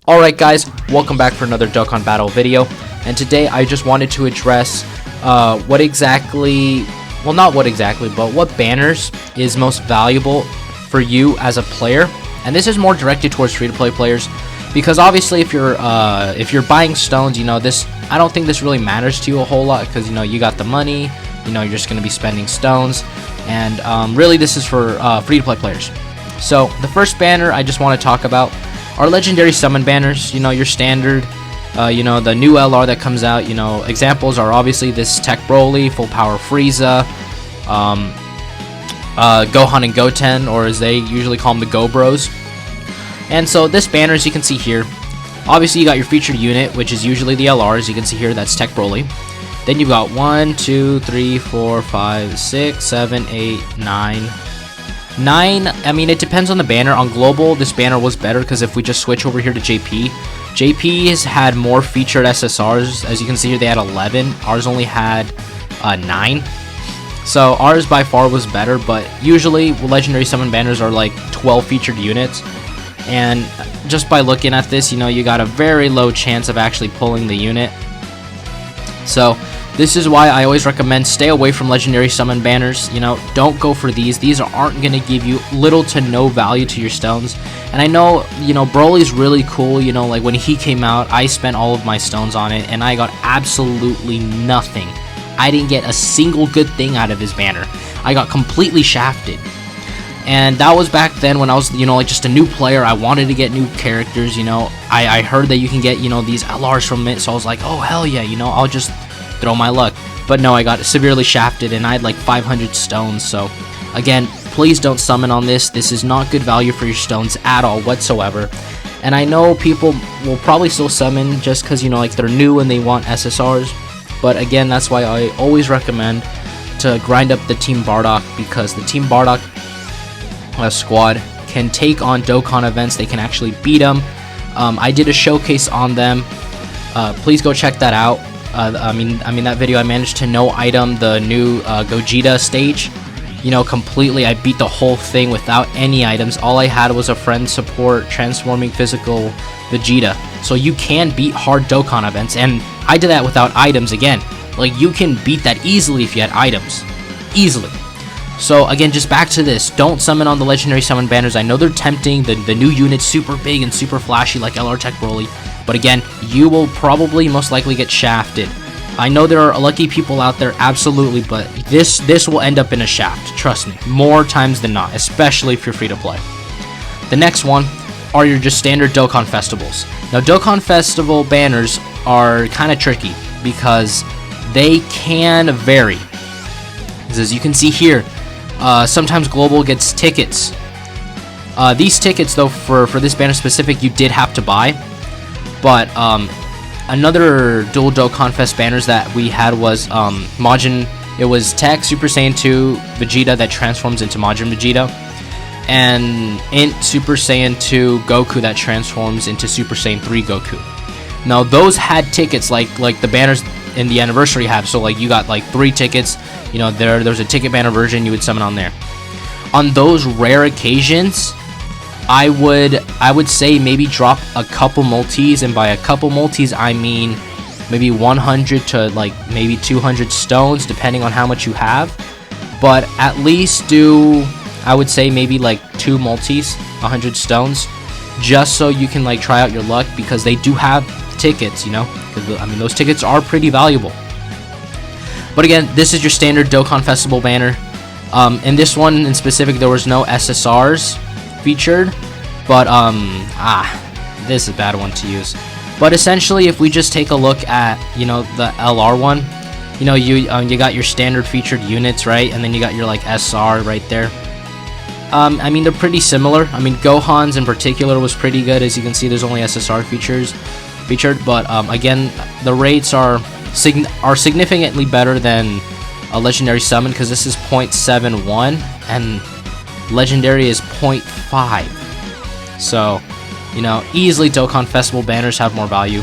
Alright guys, welcome back for another Dokkan Battle video, and today I just wanted to address what banners is most valuable for you as a player. And this is more directed towards free-to-play players, because obviously if you're buying stones, I don't think this really matters to you a whole lot, because you got the money, you're just going to be spending stones, and really this is for free-to-play players. So the first banner I just want to talk about are legendary summon banners. Your standard, the new LR that comes out. Examples are obviously this Tech Broly, Full Power Frieza, Gohan and Goten, or as they usually call them, the Go Bros. And so this banner, as you can see here, obviously you got your featured unit, which is usually the LR. As you can see here, that's Tech Broly. Then you've got 1, 2, 3, 4, 5, 6, 7, 8, 9. I mean, it depends on the banner. On global, this banner was better, because if we just switch over here to JP has had more featured SSRs. As you can see here, they had 11. Ours only had 9. So ours by far was better, but usually legendary summon banners are like 12 featured units. And just by looking at this, you got a very low chance of actually pulling the unit. So this is why I always recommend stay away from legendary summon banners. Don't go for these. These aren't going to give you little to no value to your stones. And I know, Broly's really cool. Like when he came out, I spent all of my stones on it, and I got absolutely nothing. I didn't get a single good thing out of his banner. I got completely shafted. And that was back then when I was, like just a new player. I wanted to get new characters. I heard that you can get, these LRs from it. So I was like, oh, hell yeah, I'll just throw my luck. But no, I got severely shafted, and I had like 500 stones. So again, please don't summon on this. This is not good value for your stones at all whatsoever. And I know people will probably still summon just because like they're new and they want SSRs. But again, that's why I always recommend to grind up the Team Bardock, because the Team Bardock squad can take on Dokkan events. They can actually beat them. I did a showcase on them. Please go check that out. I mean that video, I managed to no item the new Gogeta stage. Completely. I beat the whole thing without any items. All I had was a friend support transforming physical Vegeta. So you can beat hard Dokkan events, and I did that without items again. Like, you can beat that easily if you had items. Easily. So again, just back to this. Don't summon on the legendary summon banners. I know they're tempting. The new unit's super big and super flashy like LR Tech Broly. But again, you will probably most likely get shafted. I know there are lucky people out there, absolutely, but this will end up in a shaft. Trust me, more times than not, especially if you're free to play. The next one are your just standard Dokkan festivals. Now, Dokkan festival banners are kind of tricky because they can vary. As you can see here, sometimes global gets tickets. These tickets, though, for this banner specific, you did have to buy. But another dual Dokkan Fest banners that we had was Majin. It was Tech Super Saiyan 2 Vegeta that transforms into Majin Vegeta, and Int Super Saiyan 2 Goku that transforms into Super Saiyan 3 Goku. Now those had tickets like the banners in the anniversary have. So like you got like 3 tickets. There's a ticket banner version you would summon on there. On those rare occasions, I would say maybe drop a couple multis, and by a couple multis I mean maybe 100 to like maybe 200 stones, depending on how much you have. But at least do, I would say, maybe like 2 multis, 100 stones, just so you can like try out your luck, because they do have tickets, because I mean those tickets are pretty valuable. But again, this is your standard Dokkan Festival banner. In this one in specific, there was no SSRs featured, but this is a bad one to use. But essentially, if we just take a look at the LR one, you got your standard featured units, right? And then you got your like SR right there. I mean, they're pretty similar. I mean, Gohan's in particular was pretty good. As you can see, there's only SSR featured, but again, the rates are significantly better than a legendary summon, because this is 0.71 and legendary is 0.5. So easily Dokkan Festival banners have more value.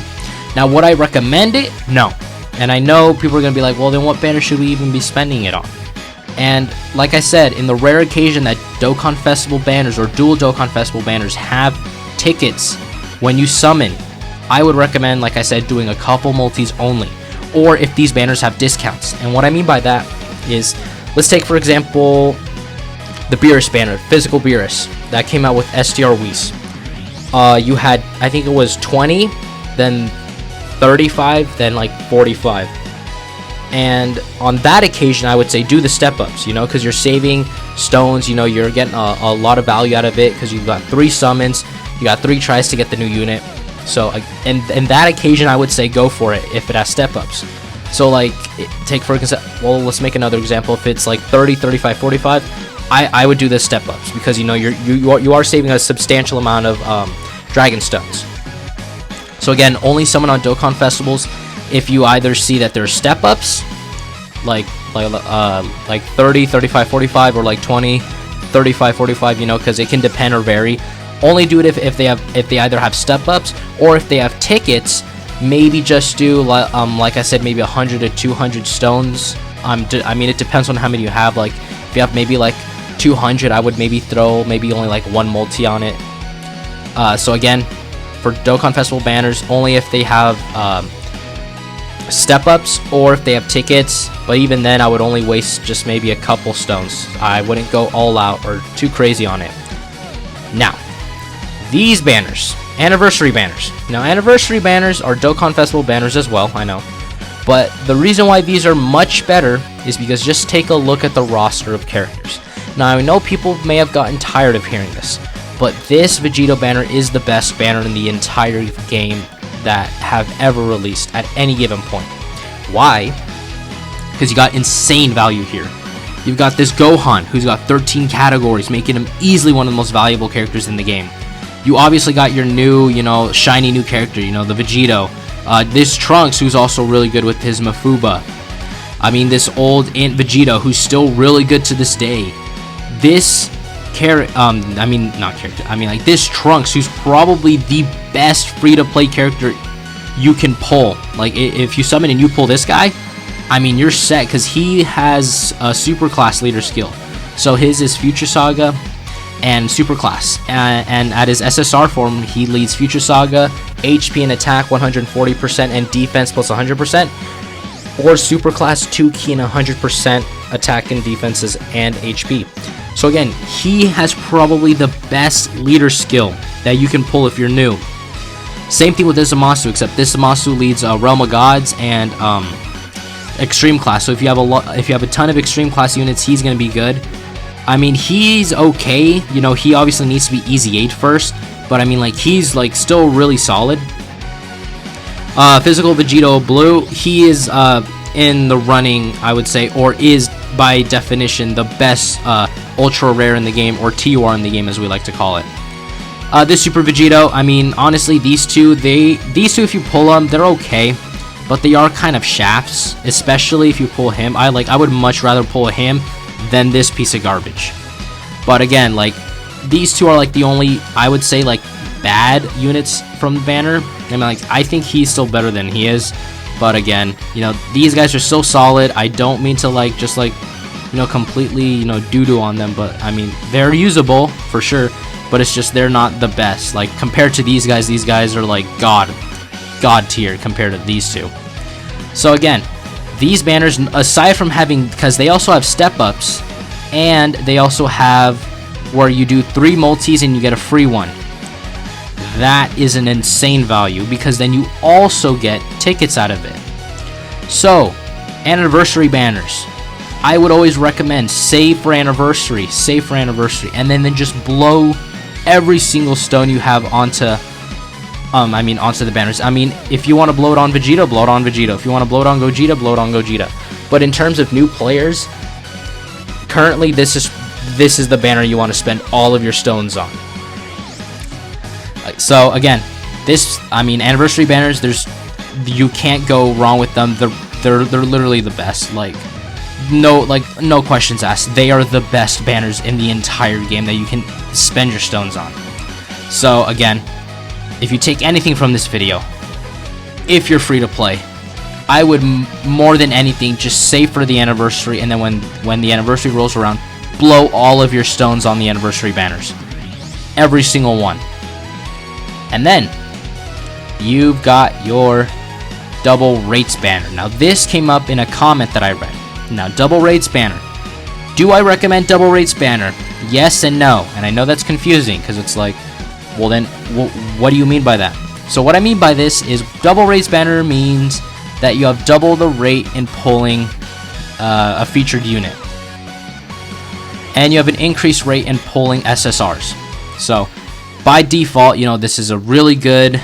Now, would I recommend it? No. And I know people are gonna be like, well, then what banner should we even be spending it on? And like I said, in the rare occasion that Dokkan Festival banners or dual Dokkan Festival banners have tickets when you summon, I would recommend, like I said, doing a couple multis only, or if these banners have discounts. And what I mean by that is, let's take for example the Beerus banner, physical Beerus, that came out with STR Whis. You had, I think it was 20, then 35, then like 45. And on that occasion, I would say do the step ups, you know, because you're saving stones, you know, you're getting a lot of value out of it, because you've got 3 summons, you got 3 tries to get the new unit. So, and that occasion, I would say go for it if it has step ups. So like, take for example, well, let's make another example. If it's like 30, 35, 45, I would do the step ups, because you know you are saving a substantial amount of dragon stones. So again, only summon on Dokkan festivals if you either see that there's step ups, like 30, 35, 45, or like 20, 35, 45, you know, because it can depend or vary. Only do it if they either have step ups, or if they have tickets. Maybe just do like I said, maybe 100 to 200 stones. I mean, it depends on how many you have. Like if you have maybe like 200, I would maybe throw maybe only like 1 multi on it. So again, for Dokkan Festival banners, only if they have step ups or if they have tickets. But even then, I would only waste just maybe a couple stones. I wouldn't go all out or too crazy on it. Now, these banners, anniversary banners. Now, anniversary banners are Dokkan Festival banners as well, I know. But the reason why these are much better is because just take a look at the roster of characters. Now, I know people may have gotten tired of hearing this, but this Vegito banner is the best banner in the entire game that have ever released at any given point. Why? Because you got insane value here. You've got this Gohan, who's got 13 categories, making him easily one of the most valuable characters in the game. You obviously got your new, you know, shiny new character, you know, the Vegito. This Trunks, who's also really good with his Mafuba. I mean, this old Ant Vegito, who's still really good to this day. This this Trunks, who's probably the best free-to-play character you can pull. Like, if you summon and you pull this guy, I mean, you're set, because he has a super class leader skill. So his is Future Saga and super class, and at his SSR form, he leads Future Saga, HP and attack 140% and defense plus 100%, or super class 2 key and 100% attack and defenses and HP. So again, he has probably the best leader skill that you can pull if you're new. Same thing with this Zamasu, except this Zamasu leads Realm of Gods and extreme class. So if you have a ton of extreme class units, he's gonna be good. I mean, he's okay. You know, he obviously needs to be easy 8 first, but I mean, like, he's like still really solid. Physical Vegito Blue, he is in the running, I would say, or is by definition the best ultra rare in the game, or TUR in the game as we like to call it. This Super Vegito, I mean, honestly, these two if you pull them, they're okay, but they are kind of shafts, especially if you pull him. I would much rather pull him than this piece of garbage. But again, like, these two are like the only, I would say, like, bad units from the banner. I mean, like, I think he's still better than he is, but again, you know, these guys are so solid. I don't mean to like just like, you know, completely, you know, doo-doo on them, but I mean, they're usable for sure, but it's just they're not the best. Like, compared to these guys are like god tier compared to these two. So again, these banners, aside from having, because they also have step ups, and they also have where you do 3 multis and you get a free one. That is an insane value, because then you also get tickets out of it. So, anniversary banners, I would always recommend save for anniversary, and then just blow every single stone you have onto the banners. I mean, if you want to blow it on Vegeta, blow it on Vegeta. If you want to blow it on Gogeta, blow it on Gogeta. But in terms of new players, currently this is the banner you want to spend all of your stones on. So again, anniversary banners, you can't go wrong with them. They're literally the best. Like, no questions asked. They are the best banners in the entire game that you can spend your stones on. So again, if you take anything from this video, if you're free to play, I would more than anything just save for the anniversary, and then when the anniversary rolls around, blow all of your stones on the anniversary banners, every single one. And then you've got your double Wraiths banner. Now this came up in a comment that I read. Now double Wraiths banner. Do I recommend double Wraiths banner? Yes and no. And I know that's confusing because it's like, well then, what do you mean by that? So what I mean by this is double Wraiths banner means that you have double the rate in pulling a featured unit. And you have an increased rate in pulling SSRs. So by default, this is a really good,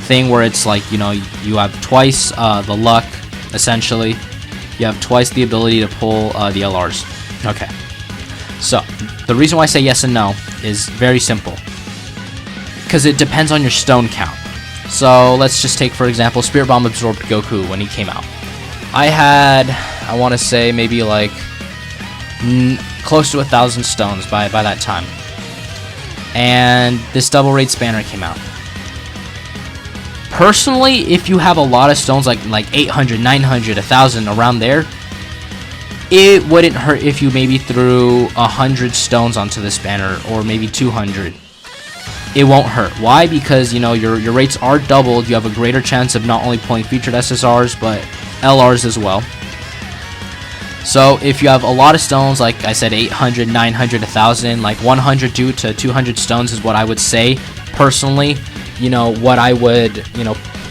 thing where it's like, you have twice the luck, essentially. You have twice the ability to pull the LRs. Okay. So the reason why I say yes and no is very simple. Because it depends on your stone count. So let's just take, for example, Spirit Bomb absorbed Goku when he came out. I had, I want to say, maybe like close to 1,000 stones by that time. And this double Wraiths banner came out. Personally, if you have a lot of stones, like 800, 900, 1,000, around there, it wouldn't hurt if you maybe threw 100 stones onto this banner, or maybe 200. It won't hurt. Why? Because, your rates are doubled. You have a greater chance of not only pulling featured SSRs, but LRs as well. So if you have a lot of stones, like I said, 800, 900, 1,000, like 100 to 200 stones is what I would say, personally. What I would,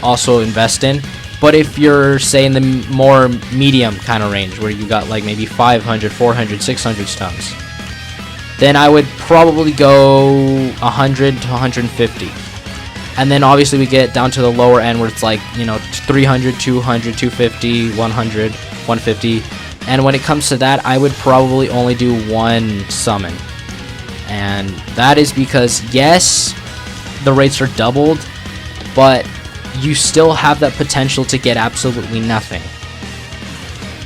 also invest in. But if you're, say, in the more medium kind of range, where you got like maybe 500, 400, 600 stones, then I would probably go 100 to 150. And then obviously we get down to the lower end where it's like, 300, 200, 250, 100, 150. And when it comes to that, I would probably only do one summon. And that is because, yes, the rates are doubled, but you still have that potential to get absolutely nothing.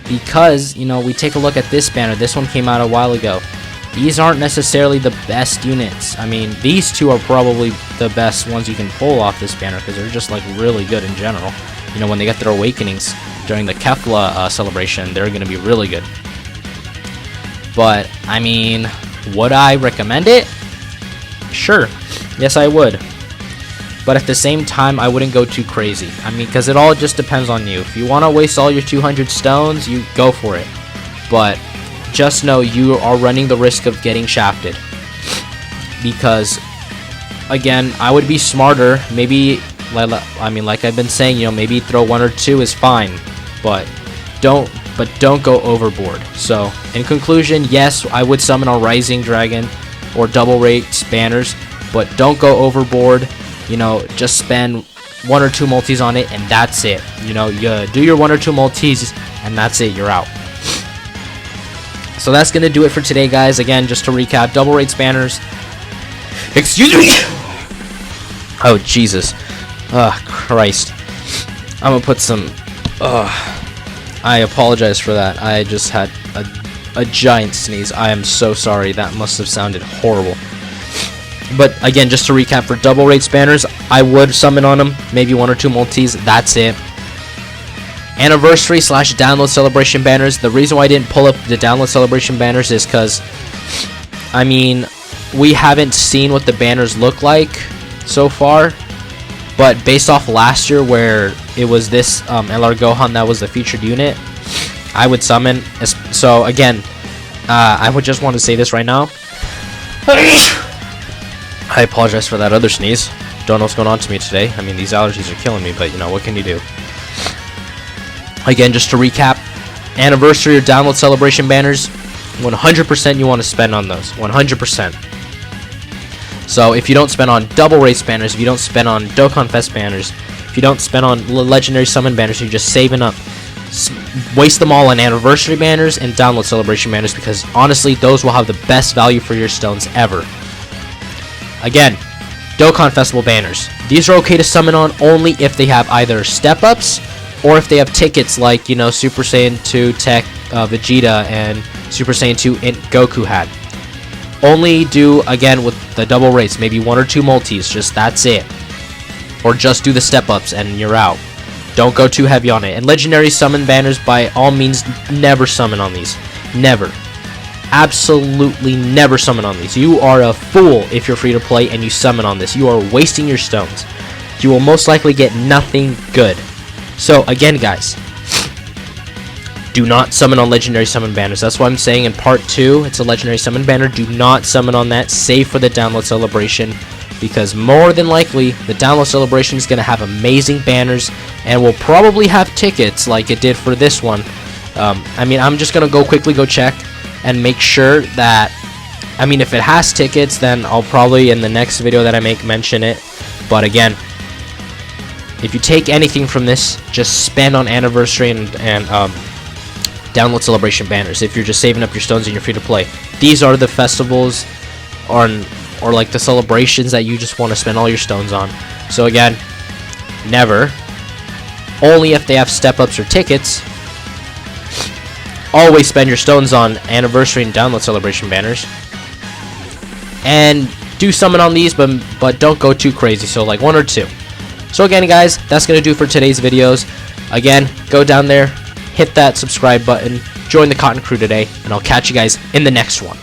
Because, we take a look at this banner. This one came out a while ago. These aren't necessarily the best units. I mean, these two are probably the best ones you can pull off this banner because they're just like really good in general. When they get their awakenings during the Kefla celebration, they're going to be really good. But, I mean, would I recommend it? Sure. Yes, I would. But at the same time, I wouldn't go too crazy. I mean, because it all just depends on you. If you want to waste all your 200 stones, you go for it. But just know you are running the risk of getting shafted. Because, again, I would be smarter. Maybe, like I've been saying, maybe throw 1 or 2 is fine. But don't go overboard. So, in conclusion, yes, I would summon a Rising Dragon or double Wraiths banners. But don't go overboard. Just spend 1 or 2 multis on it, and that's it. You do your 1 or 2 multis, and that's it. You're out. So that's gonna do it for today, guys. Again, just to recap, double Wraiths banners. Excuse me. Oh Jesus. Christ. I'm gonna put some. I apologize for that. I just had a giant sneeze. I am so sorry. That must have sounded horrible. But again, just to recap, for double Wraiths banners, I would summon on them, maybe 1 or 2 multis, that's it. Anniversary / download celebration banners, the reason why I didn't pull up the download celebration banners is because, I mean, we haven't seen what the banners look like so far. But based off last year where it was this LR Gohan that was the featured unit, I would summon. So again, I would just want to say this right now. I apologize for that other sneeze. Don't know what's going on to me today. I mean, these allergies are killing me, but what can you do? Again, just to recap, anniversary or download celebration banners, 100% you want to spend on those. 100%. So if you don't spend on double Wraiths banners, if you don't spend on Dokkan Fest banners, if you don't spend on legendary summon banners, you're just saving up. Waste them all on anniversary banners and download celebration banners, because honestly, those will have the best value for your stones ever. Again, Dokkan Festival banners. These are okay to summon on only if they have either step-ups or if they have tickets like, Super Saiyan 2 Tech Vegeta and Super Saiyan 2 Goku had. Only do, again, with the double Wraiths, maybe 1 or 2 multis, just that's it. Or just do the step-ups and you're out. Don't go too heavy on it. And legendary summon banners, by all means, never summon on these. Never. Absolutely never summon on these. You are a fool if you're free to play and you summon on this. You are wasting your stones. you will most likely get nothing good. So again, guys, do not summon on legendary summon banners. That's why I'm saying in part 2, it's a legendary summon banner. Do not summon on that, save for the download celebration, because more than likely the download celebration is going to have amazing banners and will probably have tickets like it did for this one. I mean, I'm just going to quickly go check and make sure that, I mean, if it has tickets, then I'll probably in the next video that I make mention it. But again, if you take anything from this, just spend on anniversary and download celebration banners. If you're just saving up your stones and you're free to play, these are the festivals or like the celebrations that you just want to spend all your stones on. So again, never, only if they have step ups or tickets, always spend your stones on anniversary and download celebration banners, and do summon on these, but don't go too crazy, so like 1 or 2. So again, guys, that's gonna do for today's videos. Again, go down there, hit that subscribe button, join the Cotton Crew today, and I'll catch you guys in the next one.